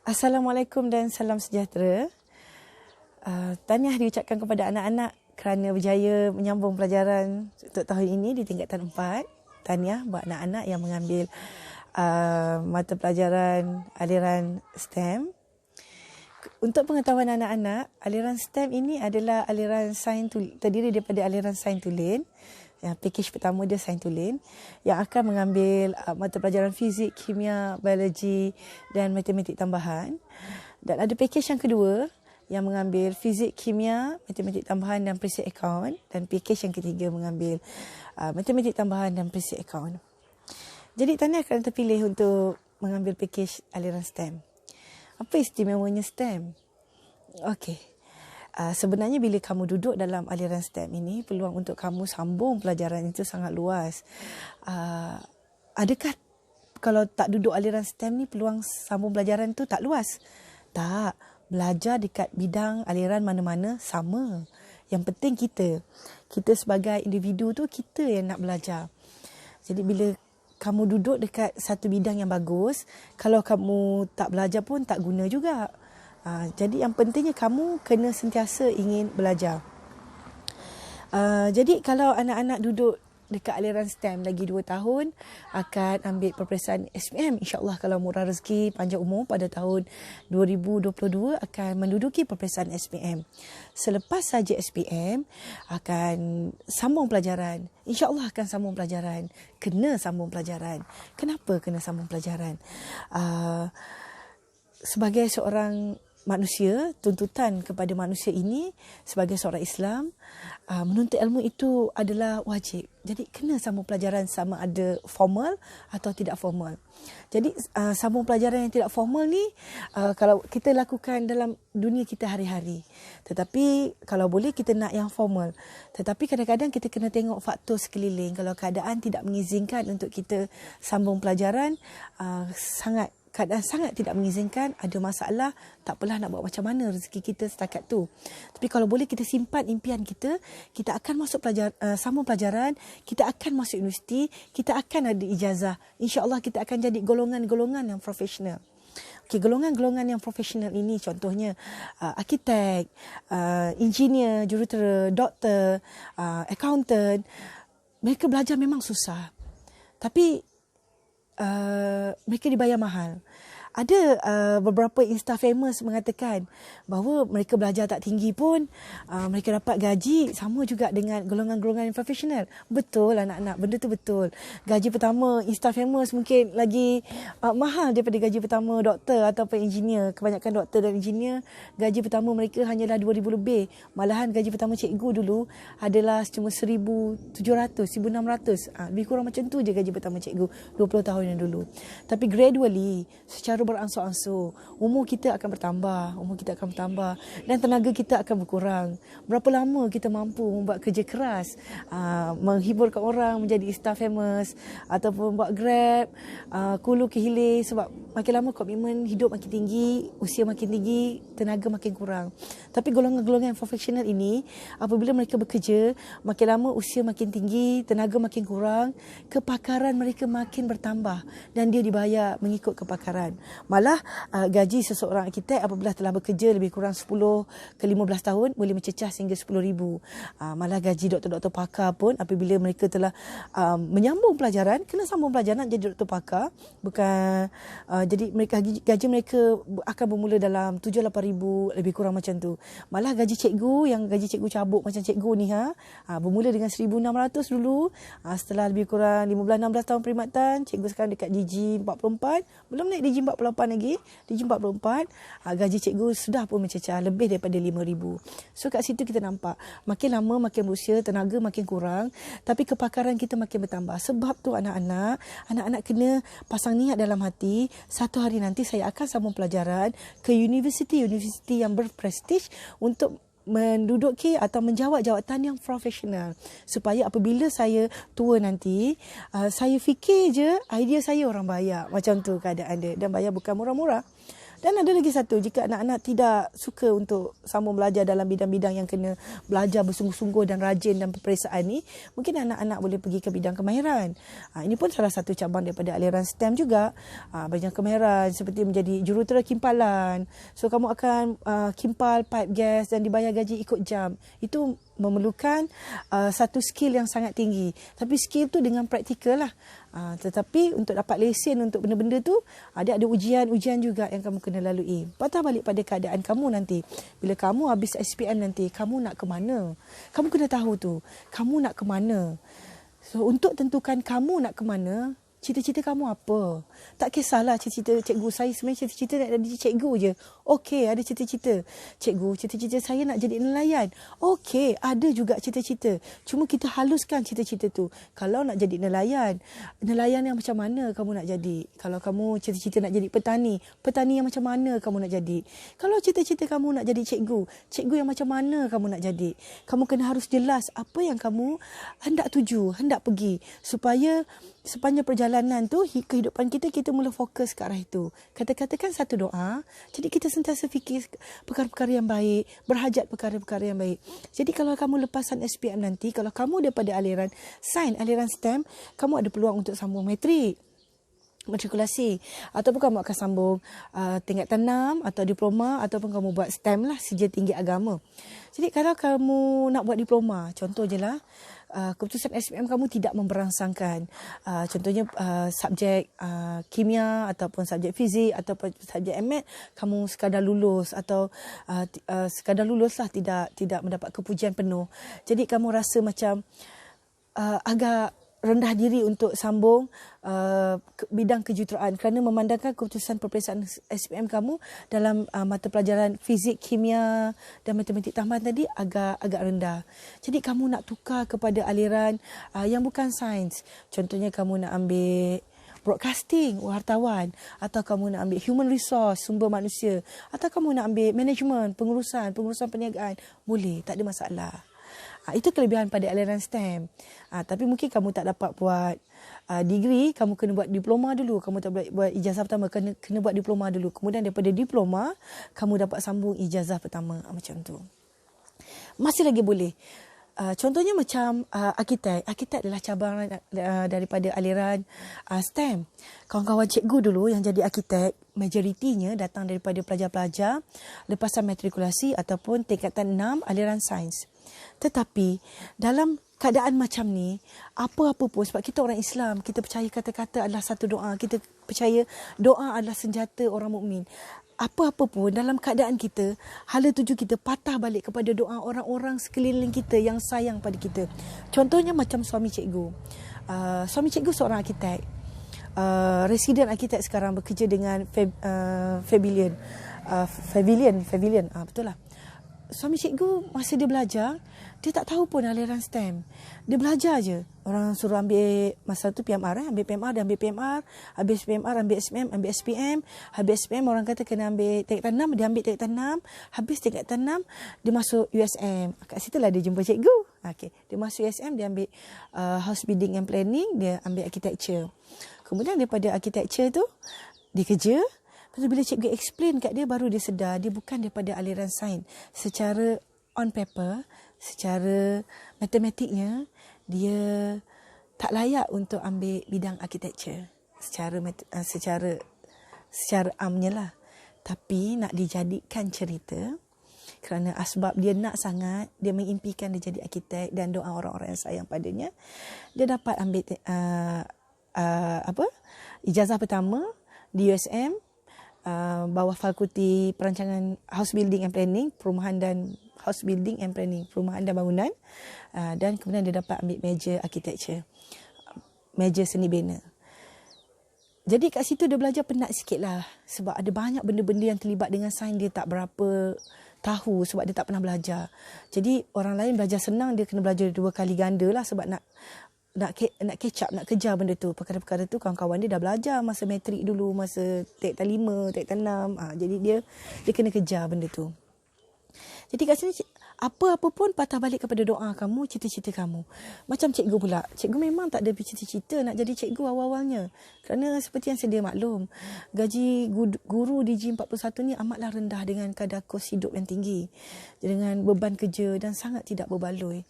Assalamualaikum dan salam sejahtera. Tahniah diucapkan kepada anak-anak kerana berjaya menyambung pelajaran untuk tahun ini di tingkatan 4. Tahniah buat anak-anak yang mengambil mata pelajaran aliran STEM. Untuk pengetahuan anak-anak, aliran STEM ini adalah aliran sains terdiri daripada aliran sains tulen. Pakej pertama dia sains tulen yang akan mengambil mata pelajaran fizik, kimia, biologi dan matematik tambahan. Dan ada pakej yang kedua yang mengambil fizik, kimia, matematik tambahan dan periksaan akaun. Dan pakej yang ketiga mengambil matematik tambahan dan periksaan akaun. Jadi tahniah kerana terpilih untuk mengambil pakej aliran STEM. Apa istimewanya STEM? Okey. Sebenarnya bila kamu duduk dalam aliran STEM ini, peluang untuk kamu sambung pelajaran itu sangat luas. Adakah kalau tak duduk aliran STEM ni peluang sambung pelajaran tu tak luas? Tak. Belajar dekat bidang aliran mana-mana sama. Yang penting kita sebagai individu tu kita yang nak belajar. Jadi bila kamu duduk dekat satu bidang yang bagus, kalau kamu tak belajar pun tak guna juga. Jadi yang pentingnya kamu kena sentiasa ingin belajar. Jadi kalau anak-anak duduk dekat aliran STEM lagi 2 tahun akan ambil peperiksaan SPM. InsyaAllah kalau murah rezeki panjang umur pada tahun 2022 akan menduduki peperiksaan SPM. Selepas saja SPM akan sambung pelajaran. InsyaAllah akan sambung pelajaran. Kena sambung pelajaran. Kenapa kena sambung pelajaran? Sebagai seorang manusia, tuntutan kepada manusia ini sebagai seorang Islam, menuntut ilmu itu adalah wajib. Jadi kena sambung pelajaran sama ada formal atau tidak formal. Jadi sambung pelajaran yang tidak formal ni kalau kita lakukan dalam dunia kita hari-hari. Tetapi kalau boleh kita nak yang formal. Tetapi kadang-kadang kita kena tengok faktor sekeliling. Kalau keadaan tidak mengizinkan untuk kita sambung pelajaran, keadaan sangat tidak mengizinkan, ada masalah, tak apalah nak buat macam mana rezeki kita setakat tu. Tapi kalau boleh kita simpan impian kita akan masuk sambung pelajaran, kita akan masuk universiti, kita akan ada ijazah. InsyaAllah kita akan jadi golongan-golongan yang profesional. Okay, golongan-golongan yang profesional ini contohnya arkitek, engineer, jurutera, doktor, accountant. Mereka belajar memang susah. Tapi mereka dibayar mahal. Ada beberapa Insta famous mengatakan bahawa mereka belajar tak tinggi pun mereka dapat gaji sama juga dengan golongan-golongan yang profesional. Betul anak-anak, benda tu betul. Gaji pertama Insta famous mungkin lagi mahal daripada gaji pertama doktor ataupun engineer. Kebanyakan doktor dan engineer gaji pertama mereka hanyalah 2,000 lebih. Malahan gaji pertama cikgu dulu adalah cuma 1,700, 1,600. Lebih kurang macam tu je gaji pertama cikgu 20 tahun yang dulu. Tapi gradually, secara beransur-ansur, umur kita akan bertambah dan tenaga kita akan berkurang. Berapa lama kita mampu membuat kerja keras, menghiburkan orang menjadi Insta famous ataupun buat Grab, kulu ke hilir, sebab makin lama komitmen hidup makin tinggi, usia makin tinggi, tenaga makin kurang. Tapi golongan-golongan profesional ini apabila mereka bekerja, makin lama usia makin tinggi, tenaga makin kurang, kepakaran mereka makin bertambah dan dia dibayar mengikut kepakaran. Malah gaji seseorang arkitek apabila telah bekerja lebih kurang 10 ke 15 tahun boleh mencecah sehingga 10,000. Malah gaji doktor-doktor pakar pun apabila mereka telah menyambung pelajaran, kena sambung pelajaran jadi doktor pakar. Bukan jadi mereka gaji mereka akan bermula dalam 7-8,000 lebih kurang macam tu. Malah gaji cikgu yang gaji cikgu cabuk macam cikgu ni bermula dengan 1,600 dulu. Setelah lebih kurang 15-16 tahun perkhidmatan, cikgu sekarang dekat DG 44, belum naik DG 48 lagi, DG 44, gaji cikgu sudah pun mencecah lebih daripada 5,000. So kat situ kita nampak makin lama makin berusia, tenaga makin kurang, tapi kepakaran kita makin bertambah. Sebab tu anak-anak kena pasang niat dalam hati, satu hari nanti saya akan sambung pelajaran ke universiti-universiti yang berprestij untuk menduduki atau menjawat jawatan yang profesional, supaya apabila saya tua nanti, saya fikir je idea saya orang bayar. Macam tu keadaan dia, dan bayar bukan murah-murah. Dan ada lagi satu, jika anak-anak tidak suka untuk sambung belajar dalam bidang-bidang yang kena belajar bersungguh-sungguh dan rajin dan peperiksaan ni, mungkin anak-anak boleh pergi ke bidang kemahiran. Ini pun salah satu cabang daripada aliran STEM juga. Bidang kemahiran seperti menjadi jurutera kimpalan. So kamu akan kimpal pipe gas dan dibayar gaji ikut jam. Itu memerlukan satu skill yang sangat tinggi. Tapi skill tu dengan praktikal lah. Tetapi untuk dapat lesen untuk benda-benda tu, ada ujian-ujian juga yang kamu kena lalui. Patah balik pada keadaan kamu nanti. Bila kamu habis SPM nanti, kamu nak ke mana? Kamu kena tahu tu. Kamu nak ke mana? So untuk tentukan kamu nak ke mana, cita-cita kamu apa? Tak kisahlah cita-cita cikgu. Saya sebenarnya cita-cita nak jadi cikgu je. Okey, ada cita-cita. Cikgu, cita-cita saya nak jadi nelayan. Okey, ada juga cita-cita. Cuma kita haluskan cita-cita tu. Kalau nak jadi nelayan yang macam mana kamu nak jadi? Kalau kamu cita-cita nak jadi petani yang macam mana kamu nak jadi? Kalau cita-cita kamu nak jadi cikgu yang macam mana kamu nak jadi? Kamu kena harus jelas apa yang kamu hendak tuju, hendak pergi. Supaya sepanjang perjalanan tu, kehidupan kita mula fokus ke arah itu. Katakan satu doa, jadi kita sentiasa fikir perkara-perkara yang baik, berhajat perkara-perkara yang baik. Jadi kalau kamu lepasan SPM nanti, kalau kamu daripada aliran sains, aliran STEM, kamu ada peluang untuk sambung matrikulasi, ataupun kamu akan sambung tingkatan 6 atau diploma, ataupun kamu buat STEM lah, Sijil Tinggi Agama. Jadi kalau kamu nak buat diploma, contoh je lah, keputusan SPM kamu tidak memberangsangkan contohnya subjek kimia ataupun subjek fizik ataupun subjek MAT, kamu sekadar lulus atau sekadar lulus lah, tidak mendapat kepujian penuh. Jadi kamu rasa macam agak rendah diri untuk sambung bidang kejuruteraan kerana memandangkan keputusan peperiksaan SPM kamu dalam mata pelajaran fizik, kimia dan matematik tambahan tadi agak rendah. Jadi kamu nak tukar kepada aliran yang bukan sains. Contohnya kamu nak ambil broadcasting, wartawan, atau kamu nak ambil human resource, sumber manusia, atau kamu nak ambil management, pengurusan perniagaan, boleh, tak ada masalah. Itu kelebihan pada aliran STEM. Tapi mungkin kamu tak dapat buat degree, kamu kena buat diploma dulu. Kamu tak boleh buat ijazah pertama, kena buat diploma dulu. Kemudian daripada diploma, kamu dapat sambung ijazah pertama. Macam tu. Masih lagi boleh. Contohnya macam arkitek. Arkitek adalah cabang daripada aliran STEM. Kawan-kawan cikgu dulu yang jadi arkitek, majoritinya datang daripada pelajar-pelajar lepasan matrikulasi ataupun tingkatan 6 aliran sains. Tetapi dalam keadaan macam ni, apa-apa pun, sebab kita orang Islam, kita percaya kata-kata adalah satu doa. Kita percaya doa adalah senjata orang mukmin. Apa-apa pun dalam keadaan kita, hala tuju kita patah balik kepada doa orang-orang sekeliling kita yang sayang pada kita. Contohnya macam suami cikgu. Suami cikgu seorang arkitek. Residen arkitek sekarang bekerja dengan Pavilion. Betul lah. Suami cikgu masa dia belajar, dia tak tahu pun aliran STEM. Dia belajar je. Orang suruh ambil, masa tu PMR, ambil PMR, dia ambil PMR. Habis PMR, ambil SPM, ambil SPM. Habis SPM, orang kata kena ambil tingkatan 6, dia ambil tingkatan 6. Habis tingkatan 6, dia masuk USM. Kat situ lah dia jumpa cikgu. Okay. Dia masuk USM, dia ambil house building and planning, dia ambil architecture. Kemudian daripada architecture tu, dia kerja. Lepas tu bila cikgu explain kat dia, baru dia sedar dia bukan daripada aliran sains. Secara on paper, secara matematiknya, dia tak layak untuk ambil bidang architecture. Secara amnya lah. Tapi nak dijadikan cerita, kerana asbab dia nak sangat, dia mengimpikan dia jadi arkitek dan doa orang-orang yang sayang padanya, dia dapat ambil ijazah pertama di USM, bawah Fakulti Perancangan House Building and Planning, perumahan dan bangunan, dan kemudian dia dapat ambil major architecture, major seni bina. Jadi kat situ dia belajar penat sikit lah, sebab ada banyak benda-benda yang terlibat dengan sains dia tak berapa tahu sebab dia tak pernah belajar. Jadi orang lain belajar senang, dia kena belajar 2 kali ganda lah sebab nak catch up, nak kejar benda tu. Perkara-perkara tu kawan-kawan dia dah belajar masa matrik dulu, masa tingkatan 5, tingkatan 6. Jadi dia kena kejar benda tu. Jadi kat sini Apa-apa pun patah balik kepada doa kamu, cita-cita kamu. Macam cikgu pula. Cikgu memang tak ada cita-cita nak jadi cikgu awal-awalnya. Kerana seperti yang sedia maklum, gaji guru di G41 ni amatlah rendah dengan kadar kos hidup yang tinggi. Dengan beban kerja dan sangat tidak berbaloi.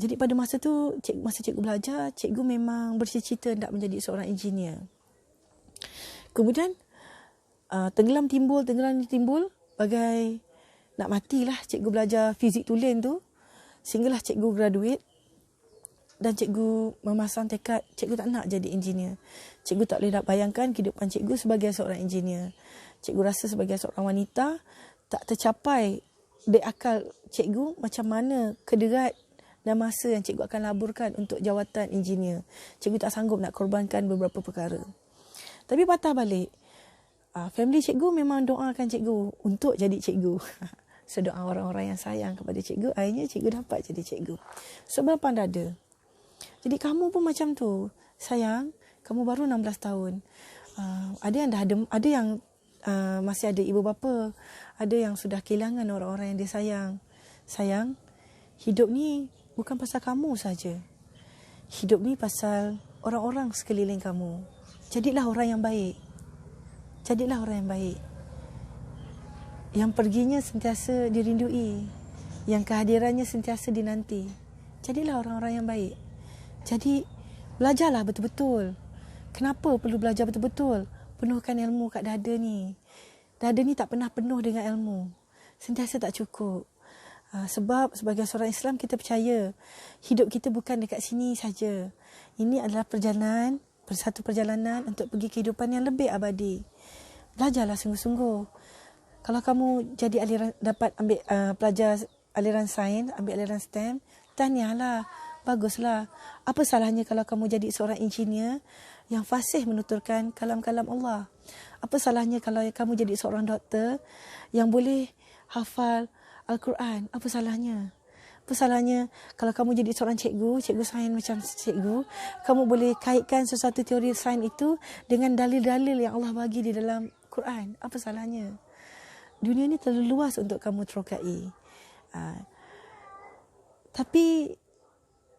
Jadi pada masa tu, masa cikgu belajar, cikgu memang bercita-cita nak menjadi seorang engineer. Kemudian, tenggelam timbul, bagai nak matilah cikgu belajar fizik tulen tu, sehinggalah cikgu graduate dan cikgu memasang tekad cikgu tak nak jadi engineer. Cikgu tak boleh nak bayangkan kehidupan cikgu sebagai seorang engineer. Cikgu rasa sebagai seorang wanita tak tercapai di akal cikgu macam mana kederat dan masa yang cikgu akan laburkan untuk jawatan engineer. Cikgu tak sanggup nak korbankan beberapa perkara. Tapi patah balik, family cikgu memang doakan cikgu untuk jadi cikgu. Sedoa orang-orang yang sayang kepada cikgu, akhirnya cikgu dapat jadi cikgu. Sebab lapang dada. Jadi kamu pun macam tu. Sayang, kamu baru 16 tahun. Ada yang dah ada yang masih ada ibu bapa. Ada yang sudah kehilangan orang-orang yang dia sayang. Sayang, hidup ni bukan pasal kamu saja. Hidup ni pasal orang-orang sekeliling kamu. Jadilah orang yang baik. Jadilah orang yang baik. Yang perginya sentiasa dirindui. Yang kehadirannya sentiasa dinanti. Jadilah orang-orang yang baik. Jadi, belajarlah betul-betul. Kenapa perlu belajar betul-betul? Penuhkan ilmu kat dada ni. Dada ni tak pernah penuh dengan ilmu. Sentiasa tak cukup. Sebab sebagai seorang Islam, kita percaya hidup kita bukan dekat sini saja. Ini adalah satu perjalanan untuk pergi kehidupan yang lebih abadi. Belajarlah sungguh-sungguh. Kalau kamu jadi dapat ambil pelajar aliran sains, ambil aliran STEM, tahniahlah, baguslah. Apa salahnya kalau kamu jadi seorang engineer yang fasih menuturkan kalam-kalam Allah? Apa salahnya kalau kamu jadi seorang doktor yang boleh hafal Al-Quran? Apa salahnya? Apa salahnya kalau kamu jadi seorang cikgu sains macam cikgu, kamu boleh kaitkan sesuatu teori sains itu dengan dalil-dalil yang Allah bagi di dalam Quran? Apa salahnya? Dunia ni terlalu luas untuk kamu terokai. Tapi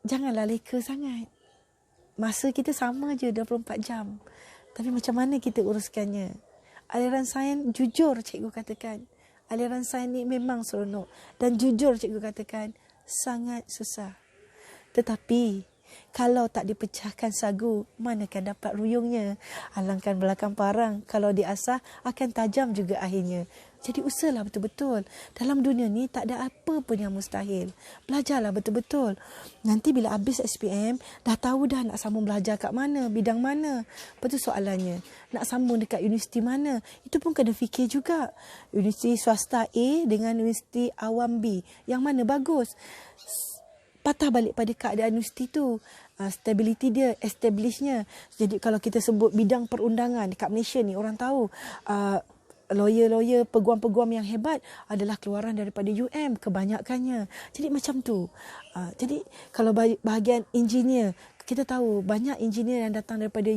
janganlah leka sangat. Masa kita sama je 24 jam. Tapi macam mana kita uruskannya? Aliran sains, jujur cikgu katakan, aliran sains ni memang seronok. Dan jujur cikgu katakan, sangat susah. Tetapi kalau tak dipecahkan sagu, manakan dapat ruyungnya? Alangkan belakang parang, kalau diasah akan tajam juga akhirnya. Jadi usahalah betul-betul. Dalam dunia ni tak ada apa pun yang mustahil. Belajarlah betul-betul. Nanti bila habis SPM, dah tahu dah nak sambung belajar kat mana, bidang mana. Lepas tu soalannya, nak sambung dekat universiti mana? Itu pun kena fikir juga. Universiti swasta A dengan universiti awam B. Yang mana bagus? Patah balik pada keadaan universiti tu. Stability dia, establishnya. Jadi kalau kita sebut bidang perundangan dekat Malaysia ni, orang tahu lawyer-lawyer, peguam-peguam yang hebat adalah keluaran daripada UM kebanyakannya. Jadi macam tu. Jadi kalau bahagian engineer, kita tahu banyak engineer yang datang daripada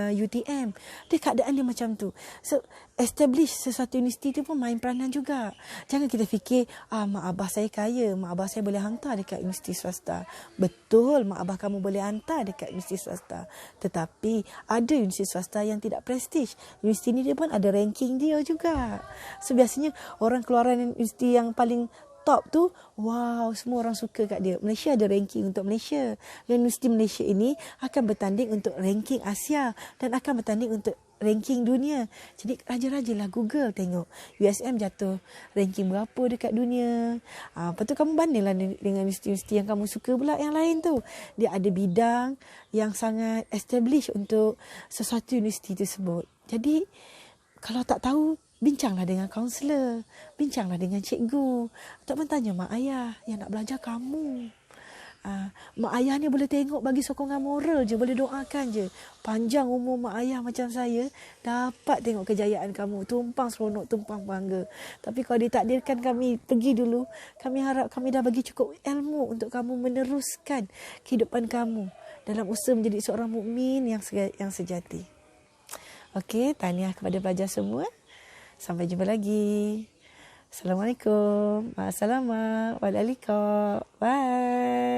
UTM. Dia keadaan dia macam tu. So, establish sesuatu universiti tu pun main peranan juga. Jangan kita fikir, mak abah saya kaya, mak abah saya boleh hantar dekat universiti swasta. Betul, mak abah kamu boleh hantar dekat universiti swasta. Tetapi, ada universiti swasta yang tidak prestige. Universiti ni dia pun ada ranking dia juga. So, biasanya orang keluaran universiti yang paling top tu, wow, semua orang suka kat dia. Malaysia ada ranking untuk Malaysia. Dan Universiti Malaysia ini akan bertanding untuk ranking Asia dan akan bertanding untuk ranking dunia. Jadi raja-rajalah Google tengok USM jatuh ranking berapa dekat dunia. Lepas tu kamu bandinglah dengan universiti-universiti yang kamu suka pula yang lain tu. Dia ada bidang yang sangat established untuk sesuatu universiti tersebut. Jadi kalau tak tahu, bincanglah dengan kaunselor, bincanglah dengan cikgu, ataupun tanya mak ayah yang nak belajar kamu. Mak ayah ni boleh tengok bagi sokongan moral je, boleh doakan je. Panjang umur mak ayah macam saya, dapat tengok kejayaan kamu, tumpang seronok, tumpang bangga. Tapi kalau ditakdirkan kami pergi dulu, kami harap kami dah bagi cukup ilmu untuk kamu meneruskan kehidupan kamu dalam usaha menjadi seorang mukmin yang sejati. Okey, tahniah kepada pelajar semua. Sampai jumpa lagi. Assalamualaikum. Assalamualaikum. Bye.